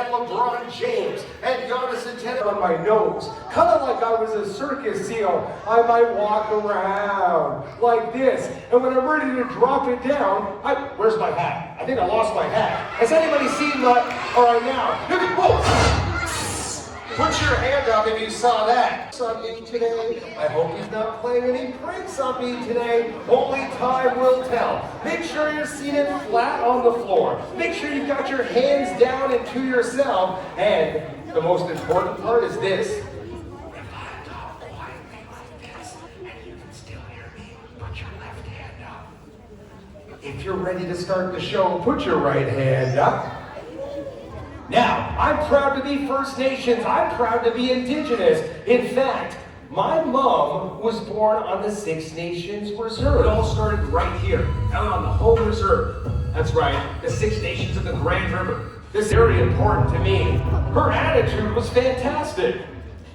had LeBron James and Giannis on my nose. Kind of like I was a circus seal. I might walk around like this. And when I'm ready to drop it down, where's my hat? I think I lost my hat. Has anybody seen my, all right now, whoa! Put your hand up if you saw that. On me today. I hope he's not playing any pranks on me today. Only time will tell. Make sure you're seated flat on the floor. Make sure you've got your hands down and to yourself. And the most important part is this. If I talk quietly like this and you can still hear me, put your left hand up. If you're ready to start the show, put your right hand up. Now, I'm proud to be First Nations. I'm proud to be Indigenous. In fact, my mom was born on the Six Nations Reserve. It all started right here, out on the home reserve. That's right, the Six Nations of the Grand River. This is very important to me. Her attitude was fantastic.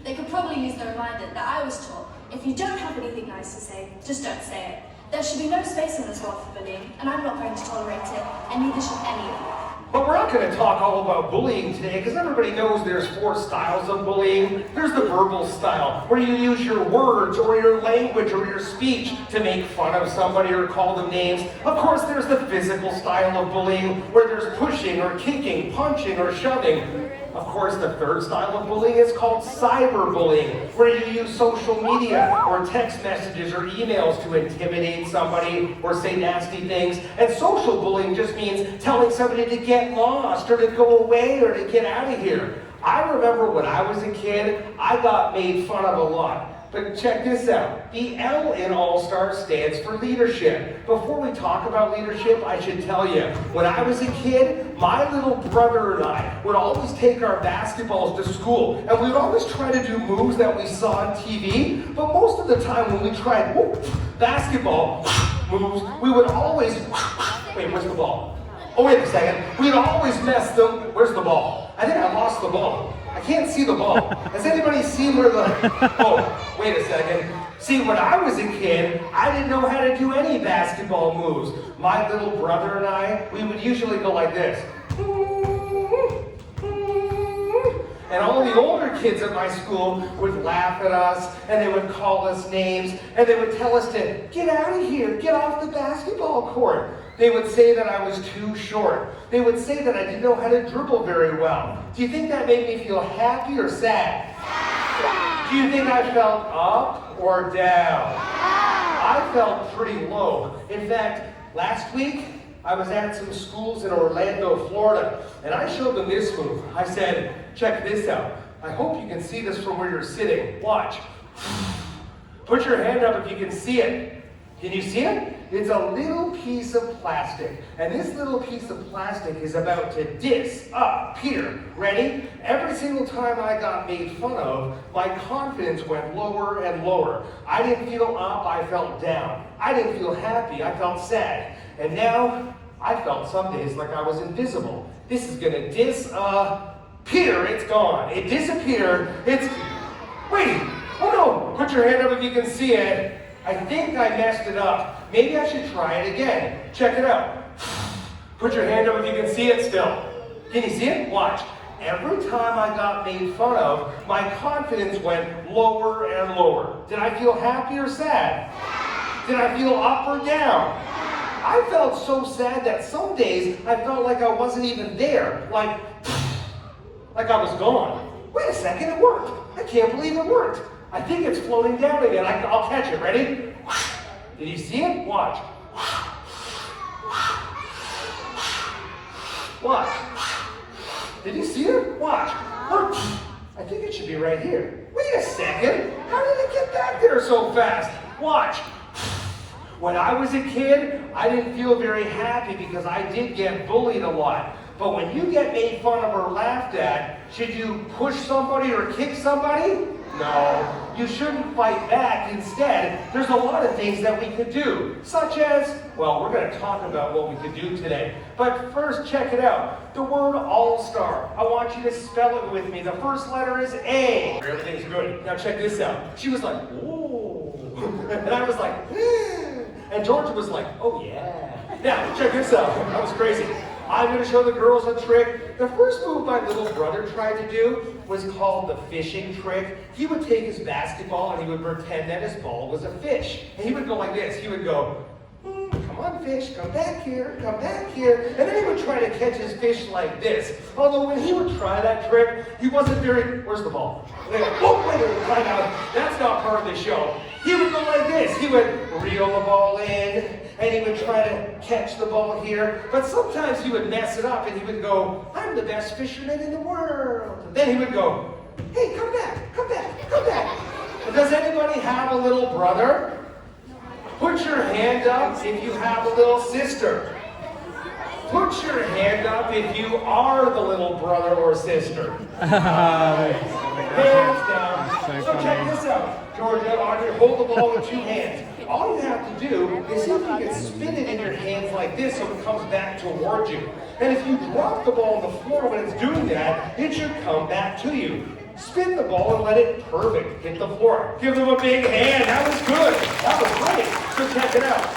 They could probably use the reminder that I was taught, if you don't have anything nice to say, just don't say it. There should be no space in this world for bullying, and I'm not going to tolerate it, and neither should any of you. But we're not going to talk all about bullying today, because everybody knows there's 4 styles of bullying. There's the verbal style, where you use your words or your language or your speech to make fun of somebody or call them names. Of course, there's the physical style of bullying, where there's pushing or kicking, punching or shoving. Of course, the 3rd style of bullying is called cyberbullying, where you use social media or text messages or emails to intimidate somebody or say nasty things. And social bullying just means telling somebody to get lost or to go away or to get out of here. I remember when I was a kid, I got made fun of a lot. But check this out. The L in All-Star stands for leadership. Before we talk about leadership, I should tell you, when I was a kid, my little brother and I would always take our basketballs to school, and we would always try to do moves that we saw on TV, but most of the time when we tried basketball moves, we would always, wait, where's the ball? Oh, wait a second. We'd always mess them, where's the ball? I think I lost the ball. I can't see the ball. Has anybody seen where the... Oh, wait a second. See, when I was a kid, I didn't know how to do any basketball moves. My little brother and I, we would usually go like this. And all the older kids at my school would laugh at us, and they would call us names, and they would tell us to get out of here, get off the basketball court. They would say that I was too short. They would say that I didn't know how to dribble very well. Do you think that made me feel happy or sad? Do you think I felt up or down? I felt pretty low. In fact, last week, I was at some schools in Orlando, Florida, and I showed them this move. I said, check this out. I hope you can see this from where you're sitting. Watch. Put your hand up if you can see it. Can you see it? It's a little piece of plastic. And this little piece of plastic is about to disappear. Ready? Every single time I got made fun of, my confidence went lower and lower. I didn't feel up, I felt down. I didn't feel happy, I felt sad. And now, I felt some days like I was invisible. This is gonna disappear. It's gone. It disappeared. Wait! Oh no! Put your hand up if you can see it. I think I messed it up. Maybe I should try it again. Check it out. Put your hand up if you can see it still. Can you see it? Watch. Every time I got made fun of, my confidence went lower and lower. Did I feel happy or sad? Did I feel up or down? I felt so sad that some days I felt like I wasn't even there. Like I was gone. Wait a second, it worked. I can't believe it worked. I think it's floating down again. I'll catch it. Ready? Did you see it? Watch. Watch. Did you see it? Watch. I think it should be right here. Wait a second. How did it get back there so fast? Watch. When I was a kid, I didn't feel very happy because I did get bullied a lot. But when you get made fun of or laughed at, should you push somebody or kick somebody? No, you shouldn't fight back. Instead, there's a lot of things that we could do, such as, well, we're going to talk about what we could do today. But first, check it out. The word all-star. I want you to spell it with me. The first letter is A. Everything's good. Now check this out. She was like, ooh. And I was like, and George was like, oh yeah. Now, check this out. That was crazy. I'm going to show the girls a trick. The first move my little brother tried to do was called the fishing trick. He would take his basketball and he would pretend that his ball was a fish. And he would go like this. He would go, come on, fish, come back here, come back here. And then he would try to catch his fish like this. Although when he would try that trick, he wasn't very, where's the ball? Wait, time out. That's not part of the show. He would go like this. He would reel the ball in, and he would try to catch the ball here. But sometimes he would mess it up, and he would go, I'm the best fisherman in the world. Then he would go, hey, come back, come back, come back. Does anybody have a little brother? Put your hand up if you have a little sister. Put your hand up if you are the little brother or sister. Hands down. So check this out. Georgia, Audrey, hold the ball with 2 hands. All you have to do is see if you can spin it in your hands like this so it comes back towards you. And if you drop the ball on the floor when it's doing that, it should come back to you. Spin the ball and let it perfect hit the floor. Give them a big hand. That was good. That was great. So check it out.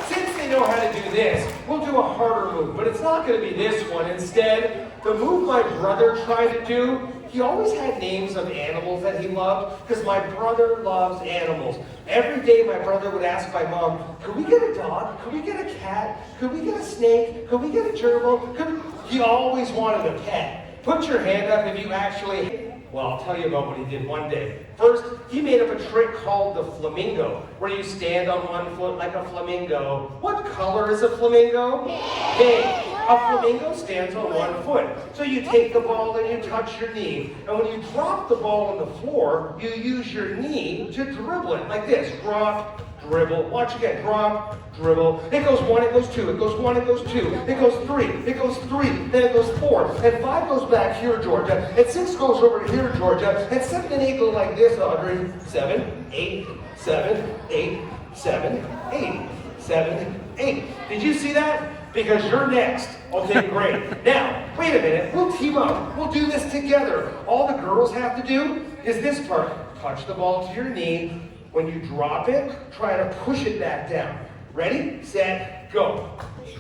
Since they know how to do this, we'll do a harder move, but it's not going to be this one. Instead, the move my brother tried to do, he always had names of animals that he loved, because my brother loves animals. Every day my brother would ask my mom, could we get a dog? Could we get a cat? Could we get a snake? Could we get a gerbil? He always wanted a pet. Put your hand up if you actually... Well, I'll tell you about what he did one day. First, he made up a trick called the flamingo, where you stand on one foot like a flamingo. What color is a flamingo? Pink. A flamingo stands on one foot. So you take the ball and you touch your knee. And when you drop the ball on the floor, you use your knee to dribble it like this. Drop, dribble. Watch again. Drop, dribble. It goes 1, it goes 2. It goes 1, it goes 2. It goes 3. It goes 3. Then it goes 4. And 5 goes back here, Georgia. And 6 goes over here, Georgia. And 7 and 8 go like this, Audrey. 7, 8, 7, 8, 7, 8, 7, 8. Did you see that? Because you're next. Okay, great. Now, wait a minute. We'll team up. We'll do this together. All the girls have to do is this part. Touch the ball to your knee. When you drop it, try to push it back down. Ready, set, go.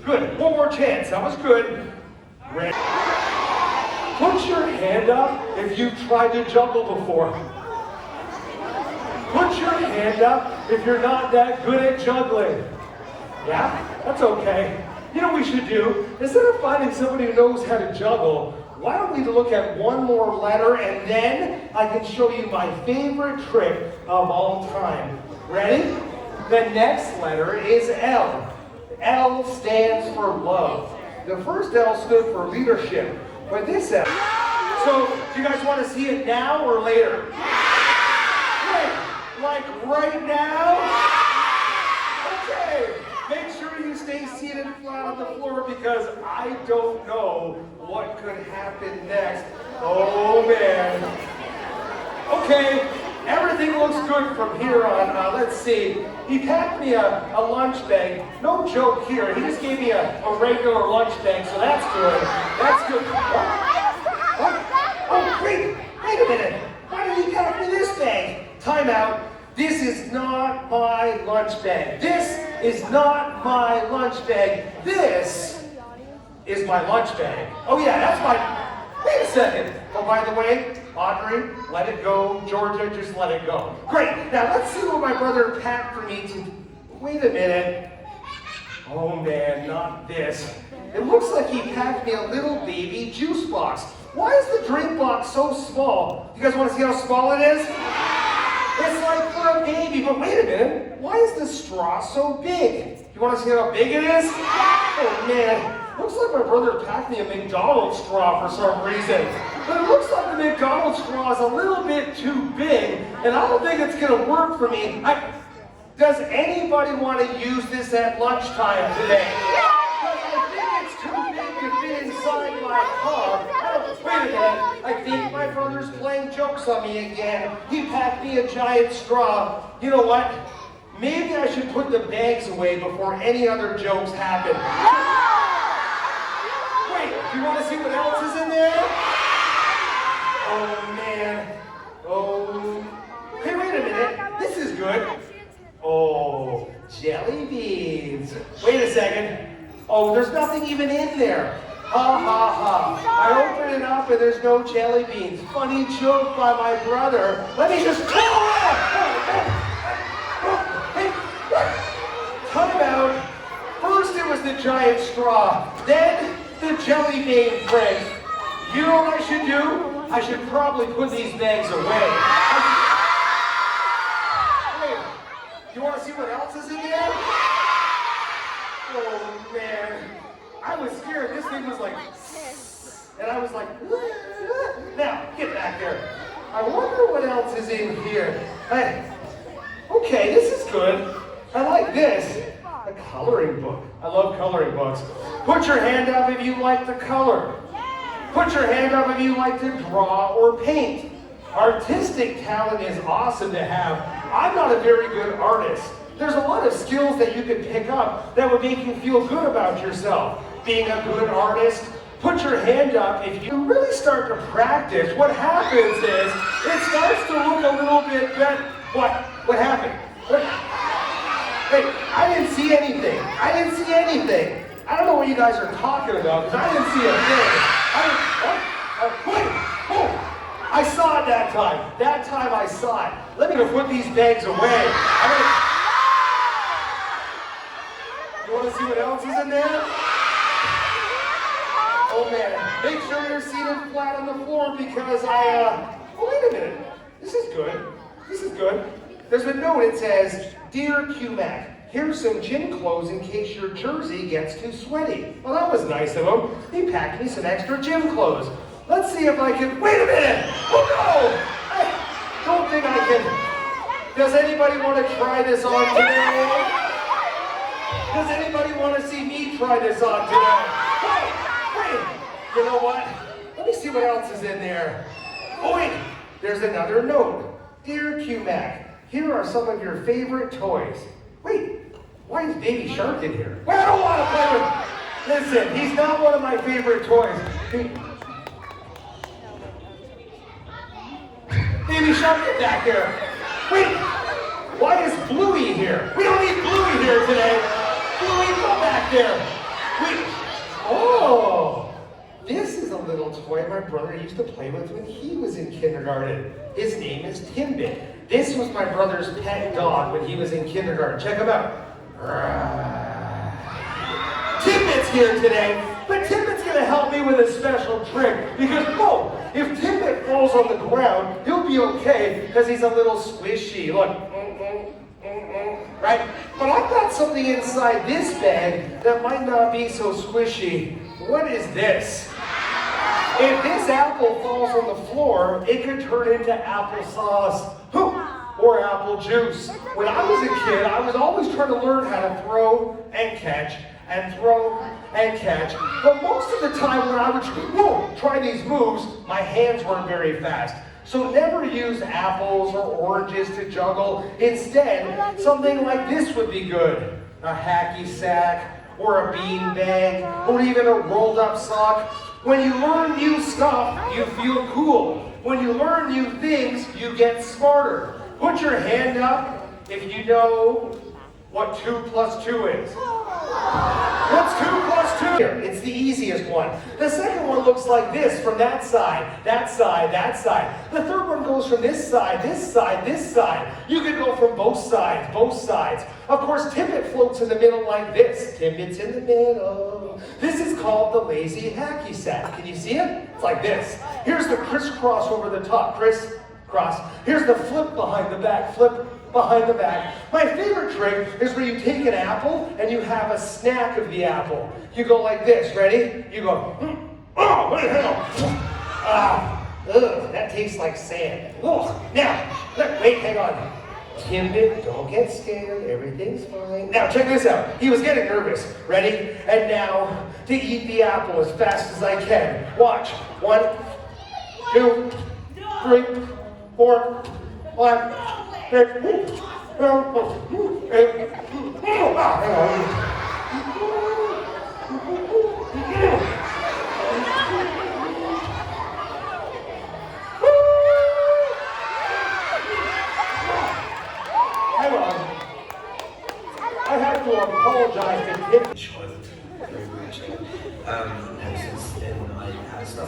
Good. One more chance. That was good. Ready. Put your hand up if you've tried to juggle before. Put your hand up if you're not that good at juggling. Yeah? That's okay. You know what we should do? Instead of finding somebody who knows how to juggle, why don't we look at one more letter and then I can show you my favorite trick of all time. Ready? The next letter is L. L stands for love. The first L stood for leadership, but this L. So, do you guys want to see it now or later? Great. Like right now? Okay. Make sure you stay seated flat on the floor because I don't know what could happen next. Oh man. Okay, everything looks good from here on. Let's see. He packed me a lunch bag. No joke here. He just gave me a regular lunch bag, so that's good. That's good. What? Oh, wait a minute. Why did he pack me this bag? Time out. This is not my lunch bag. This is not my lunch bag. This is my lunch bag. Oh yeah, that's my... Wait a second. Oh, by the way, Audrey, let it go. Georgia, just let it go. Great. Now let's see what my brother packed for me to... Wait a minute. Oh man, not this. It looks like he packed me a little baby juice box. Why is the drink box so small? You guys want to see how small it is? It's like for a baby, but wait a minute. Why is the straw so big? You want to see how big it is? Oh man, looks like my brother packed me a McDonald's straw for some reason. But it looks like the McDonald's straw is a little bit too big, and I don't think it's going to work for me. Does anybody want to use this at lunchtime today? Because I think it's too big to fit inside my car. Wait a minute, I think my brother's playing jokes on me again. He packed me a giant straw. You know what? Maybe I should put the bags away before any other jokes happen. Wait, do you want to see what else is in there? Oh man. Oh. Hey, wait a minute. This is good. Oh, jelly beans. Wait a second. Oh, there's nothing even in there. Ha ha ha. I open it up and there's no jelly beans. Funny joke by my brother. Let me just time out. First it was the giant straw, then the jelly bean friend. You know what I should do? I should probably put these bags away. Wait, you want to see what else is in there? Oh man, I was scared. This thing was like, and I was like, now get back there. I wonder what else is in here. Okay, this is good. I like this. A coloring book. I love coloring books. Put your hand up if you like to color. Put your hand up if you like to draw or paint. Artistic talent is awesome to have. I'm not a very good artist. There's a lot of skills that you could pick up that would make you feel good about yourself. Being a good artist, put your hand up. If you really start to practice, what happens is it starts to look a little bit better. What happened? Wait, I didn't see anything. I didn't see anything. I don't know what you guys are talking about because I didn't see a thing. I saw it that time. That time I saw it. Let me put these bags away. You want to see what else is in there? Oh man, make sure you're seated flat on the floor because oh wait a minute. This is good. This is good. There's a note, it says, Dear Q-Mack, here's some gym clothes in case your jersey gets too sweaty. Well, that was nice of him. He packed me some extra gym clothes. Let's see if I can, wait a minute! Oh no! I don't think I can. Does anybody want to try this on today? Does anybody want to see me try this on today? Wait, you know what? Let me see what else is in there. Oh wait, there's another note. Dear Q-Mack, here are some of your favorite toys. Wait, why is Baby Shark in here? Well, I don't want to play with. Listen, he's not one of my favorite toys. Baby Shark, get back here. Wait, why is Bluey here? We don't need Bluey here today. Bluey, go back there. Wait, oh, this is a little toy my brother used to play with when he was in kindergarten. His name is Timbit. This was my brother's pet dog when he was in kindergarten. Check him out. Timbit's here today, but Timbit's going to help me with a special trick because, whoa, if Timbit falls on the ground, he'll be okay because he's a little squishy. Look, right? But I've got something inside this bag that might not be so squishy. What is this? If this apple falls on the floor, it could turn into applesauce or apple juice. When I was a kid, I was always trying to learn how to throw and catch and throw and catch. But most of the time when I would try these moves, my hands weren't very fast. So never use apples or oranges to juggle. Instead, something like this would be good. A hacky sack, or a bean bag, or even a rolled up sock. When you learn new stuff, you feel cool. When you learn new things, you get smarter. Put your hand up if you know what 2 plus 2 is. What's 2 plus 2? It's the easiest one. The second one looks like this from that side, that side, that side. The third one goes from this side, this side, this side. You could go from both sides, both sides. Of course, Timbit floats in the middle like this. Timbit's in the middle. This is called the lazy hacky sack. Can you see it? It's like this. Here's the crisscross over the top, crisscross. Here's the flip behind the back, flip behind the back. My favorite trick is where you take an apple and you have a snack of the apple. You go like this, ready? You go, oh, what the hell? That tastes like sand. Ugh. Now, look, wait, hang on. Timbit, don't get scared, everything's fine. Now, check this out. He was getting nervous. Ready? And now, to eat the apple as fast as I can. Watch. 1, 2, 3, 4, 5, 6, 7, 8. Hang on. I have to apologize to him. Very much. Since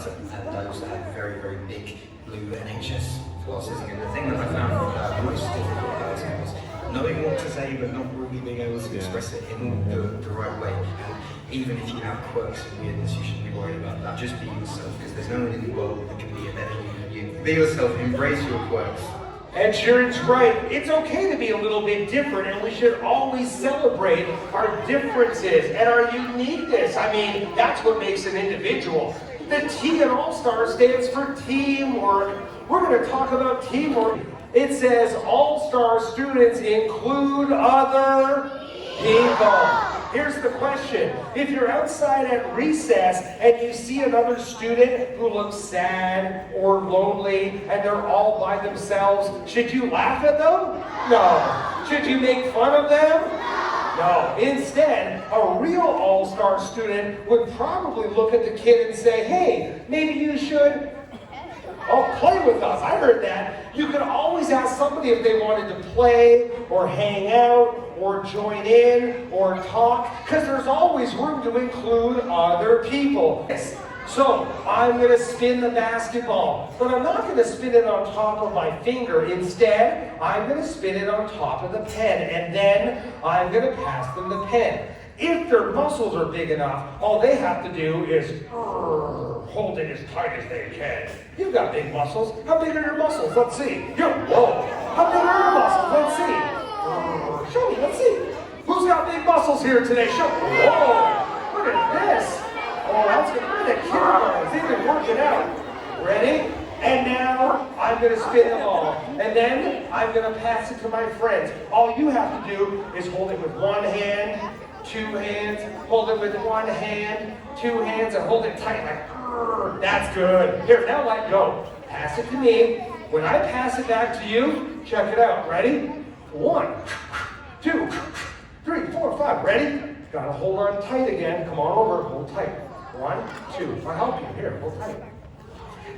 stutter, and I also had very, very big blue NHS glasses. And the thing that I found most difficult about it was knowing what to say, but not really being able to express it in the right way. And even if you have quirks and weirdness, you shouldn't be worried about that. Just be yourself, because there's no one in the world that can be a better you than you. Be yourself, embrace your quirks. And Sharon's right. It's okay to be a little bit different, and we should always celebrate our differences and our uniqueness. I mean, that's what makes an individual. The T in All-Star stands for teamwork. We're going to talk about teamwork. It says All-Star students include other people. Here's the question. If you're outside at recess and you see another student who looks sad or lonely and they're all by themselves, should you laugh at them? No. Should you make fun of them? No. Instead, a real all-star student would probably look at the kid and say, hey, maybe you should play with us. I heard that. You could always ask somebody if they wanted to play or hang out or join in or talk, because there's always room to include other people. So I'm going to spin the basketball, but I'm not going to spin it on top of my finger. Instead, I'm going to spin it on top of the pen, and then I'm going to pass them the pen. If their muscles are big enough, all they have to do is hold it as tight as they can. You've got big muscles. How big are your muscles? Let's see. Whoa. How big are your muscles? Let's see. Show me. Let's see. Who's got big muscles here today? Show me. Whoa. Look at this. Oh, that's good. Look at the kindergartners. They've been working out. Ready? And now I'm going to spin the ball. And then I'm going to pass it to my friends. All you have to do is hold it with one hand, two hands, hold it with one hand, two hands, and hold it tight like, that's good. Here, now let go. Pass it to me. When I pass it back to you, check it out. Ready? 1, 2, 3, 4, 5. Ready? Gotta hold on tight again. Come on over. Hold tight. 1, 2. I'll help you. Here, hold tight.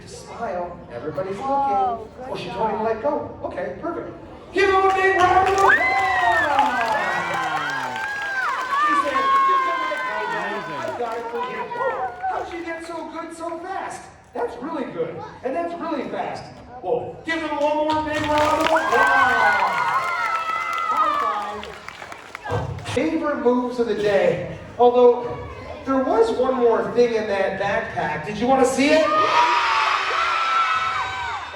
Just smile. Everybody's looking. Oh, she told me to let go. Okay, perfect. Give them a big round of applause! She said, "You can let go. I got it for you." Oh, how'd she get so good so fast? That's really good. And that's really fast. Whoa. Give them one more big round of applause. High five. Favorite moves of the day. Although, there was one more thing in that backpack. Did you want to see it?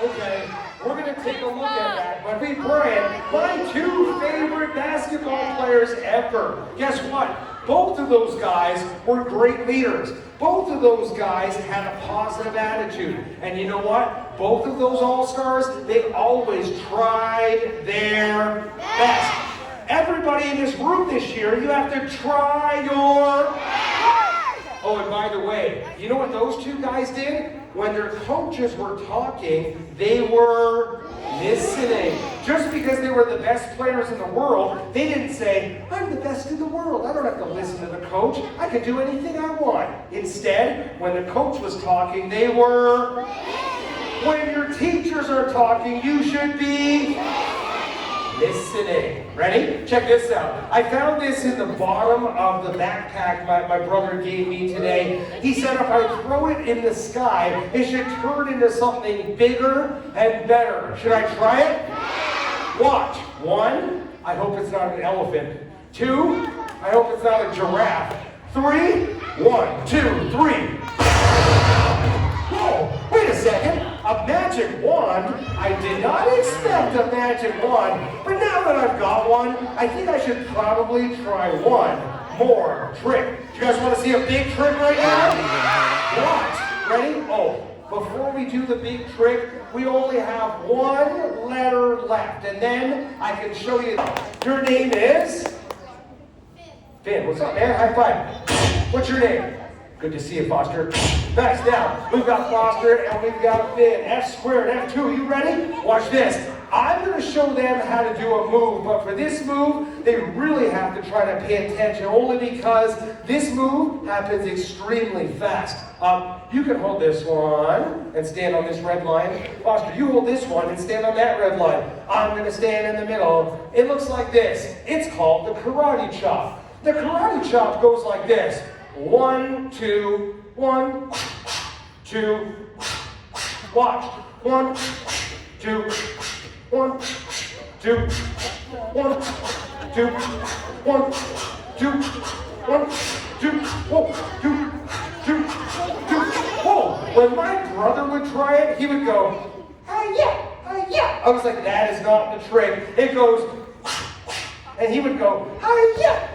Okay, we're going to take a look at that. But hey, Brian, my 2 favorite basketball players ever. Guess what? Both of those guys were great leaders. Both of those guys had a positive attitude. And you know what? Both of those all-stars, they always tried their best. Everybody in this room this year, you have to try your best. Oh, and by the way, you know what those 2 guys did? When their coaches were talking, they were listening. Just because they were the best players in the world, they didn't say, I'm the best in the world. I don't have to listen to the coach. I can do anything I want. Instead, when the coach was talking, they were... When your teachers are talking, you should be... listening. Ready? Check this out. I found this in the bottom of the backpack my brother gave me today. He said if I throw it in the sky, it should turn into something bigger and better. Should I try it? Watch. 1, I hope it's not an elephant. 2, I hope it's not a giraffe. 3, 1, 2, 3. Whoa, wait a second. A magic wand? I did not expect a magic wand, but now that I've got one, I think I should probably try one more trick. Do you guys want to see a big trick right now? Watch. Ready? Oh, before we do the big trick, we only have 1 letter left, and then I can show you. Your name is? Finn. What's up, man? High five. What's your name? Good to see you, Foster. Nice. Now, we've got Foster and we've got Finn. F squared, F2. You ready? Watch this. I'm going to show them how to do a move, but for this move, they really have to try to pay attention, only because this move happens extremely fast. You can hold this one and stand on this red line. Foster, you hold this one and stand on that red line. I'm going to stand in the middle. It looks like this. It's called the karate chop. The karate chop goes like this. 1, 2, 1, 2. Watch. 1, 2, 1, 2, 1, 2, 1, 2, 1, 2, whoa, 2, 2, 2. Whoa! When my brother would try it, he would go, yeah, yeah. I was like, that is not the trick. It goes, and he would go, yeah.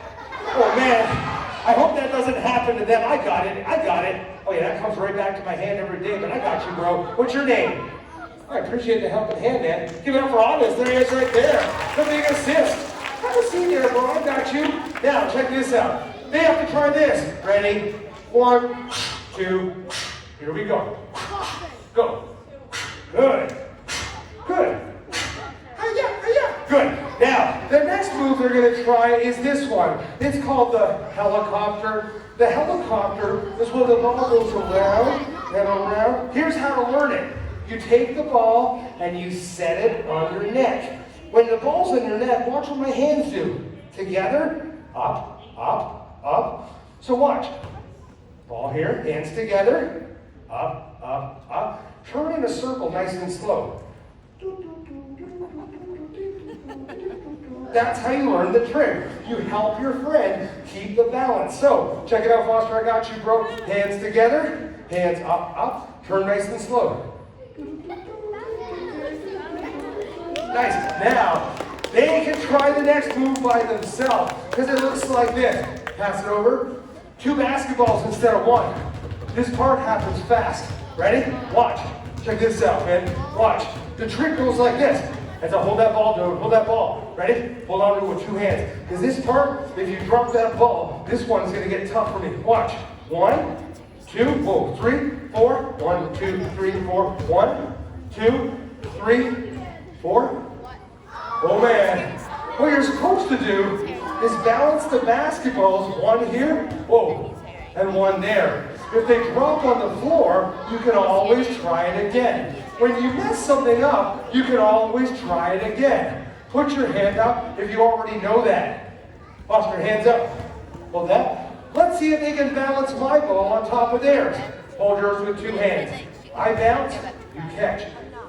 Oh man, I hope that doesn't happen to them. I got it. Oh yeah, that comes right back to my hand every day, but I got you, bro. What's your name? I appreciate the helping hand, man. Give it up for August. There he is right there. The big assist. Have a seat there, bro. I got you. Now, check this out. They have to try this. Ready? 1, 2. Here we go. Go. Good. Good. Good. Now, the next move they're going to try is this one. It's called the helicopter. The helicopter is where the ball goes around and around. Here's how to learn it. You take the ball and you set it on your neck. When the ball's in your neck, watch what my hands do. Together, up, up, up. So watch. Ball here, hands together, up, up, up. Turn in a circle nice and slow. That's how you learn the trick. You help your friend keep the balance. So, check it out, Foster. I got you, bro. Hands together, hands up, up. Turn nice and slow. Nice. Now, they can try the next move by themselves because it looks like this. Pass it over. 2 basketballs instead of 1. This part happens fast. Ready? Watch. Check this out, man. Watch. The trick goes like this. As I hold that ball, dude. Hold that ball. Ready? Hold on to it with 2 hands. Because this part, if you drop that ball, this one's going to get tough for me. Watch. 1, 2, whoa, 3, 4. 1, 2, 3, 4. 1, 2, 3, 4. Oh man. What you're supposed to do is balance the basketballs, 1 here, whoa, and 1 there. If they drop on the floor, you can always try it again. When you mess something up, you can always try it again. Put your hand up if you already know that. Foster, hands up. Hold that. Let's see if they can balance my ball on top of theirs. Hold yours with 2 hands. I bounce, you catch.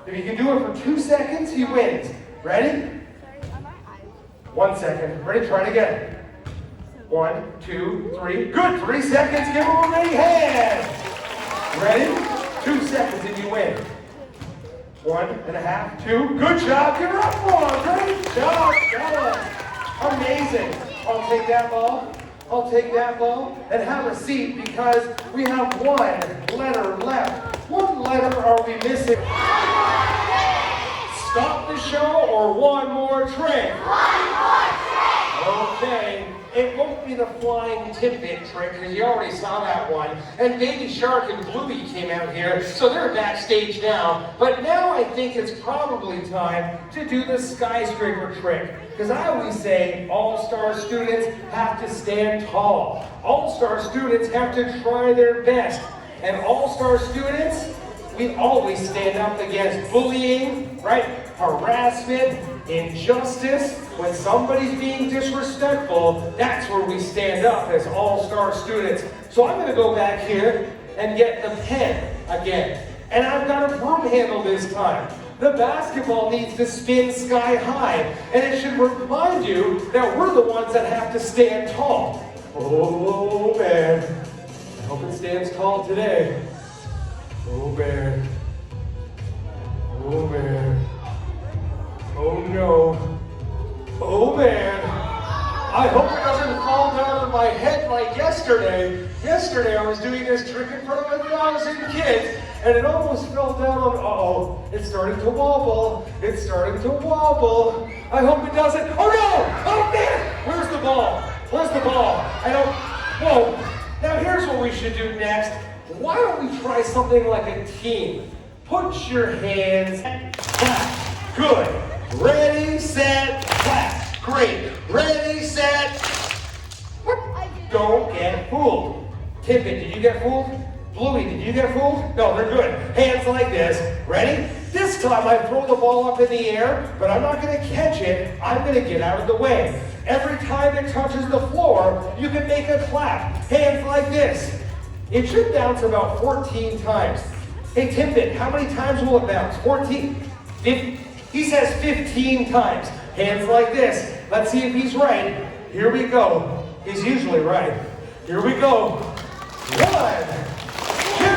If you can do it for 2 seconds, he wins. Ready? 1 second. Ready? Try it again. 1, 2, 3. Good. 3 seconds. Give him a big hand. Ready? 2 seconds and you win. 1.5, 2. Good job. Give her up for him. Great job. Got it. Amazing. I'll take that ball. I'll take that ball and have a seat because we have 1 letter left. What letter are we missing? Stop the show or 1 more trick? 1 more trick. Okay. It won't be the flying tidbit trick because you already saw that one. And Baby Shark and Bluey came out here, so they're backstage now. But now I think it's probably time to do the skyscraper trick. Because I always say all-star students have to stand tall. All-star students have to try their best. And all-star students, we always stand up against bullying, right? Harassment, injustice. When somebody's being disrespectful, that's where we stand up as all-star students. So I'm going to go back here and get the pen again. And I've got a broom handle this time. The basketball needs to spin sky high. And it should remind you that we're the ones that have to stand tall. Oh, man. I hope it stands tall today. Oh, man. Oh, man. Oh, no. Oh, man. I hope it doesn't fall down on my head like yesterday. Yesterday, I was doing this trick in front of 1,000 kids, and it almost fell down on, uh-oh, it's starting to wobble. It's starting to wobble. I hope it doesn't. Oh, no! Oh, man! Where's the ball? Where's the ball? I don't, whoa. Now, here's what we should do next. Why don't we try something like a team? Put your hands clap. Good. Ready, set, clap. Great. Ready, set. What? Don't get fooled. Tippet, did you get fooled? Bluey, did you get fooled? No, they're good. Hands like this. Ready? This time I throw the ball up in the air, but I'm not going to catch it. I'm going to get out of the way. Every time it touches the floor, you can make a clap. Hands like this. It should bounce about 14 times. Hey, Timbit, how many times will it bounce? 14? 15? He says 15 times. Hands like this. Let's see if he's right. Here we go. He's usually right. Here we go. 1, 2,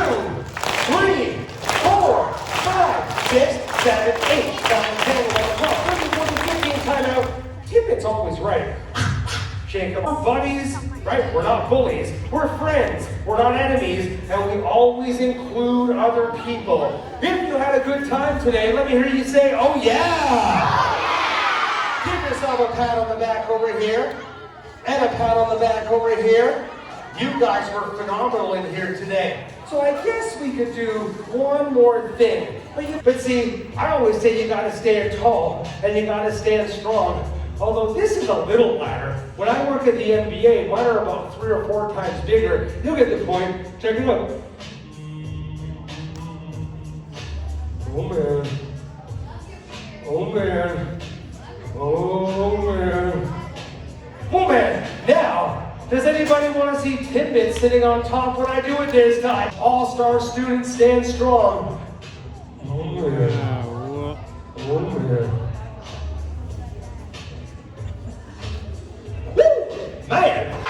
3, 4, 5, 6, 7, 8, 9, 10, 11, 12, 13, 14, 15, time out. Timbit's always right. Shake them. We're buddies, right? We're not bullies. We're friends. We're not enemies. And we always include other people. If you had a good time today, let me hear you say, oh yeah! Give yourself a pat on the back over here. And a pat on the back over here. You guys were phenomenal in here today. So I guess we could do one more thing. But see, I always say you gotta stand tall and you gotta stand strong. Although this is a little ladder. When I work at the NBA, mine are about 3 or 4 times bigger. You'll get the point. Check it out. Oh man. Oh man. Oh man. Oh man. Now, does anybody want to see Timbit sitting on top when I do it this time? All-star students stand strong. Oh man. Oh man. Man!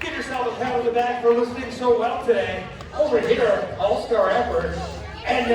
Give yourself a pat on the back for listening so well today. Over here, all-star effort. And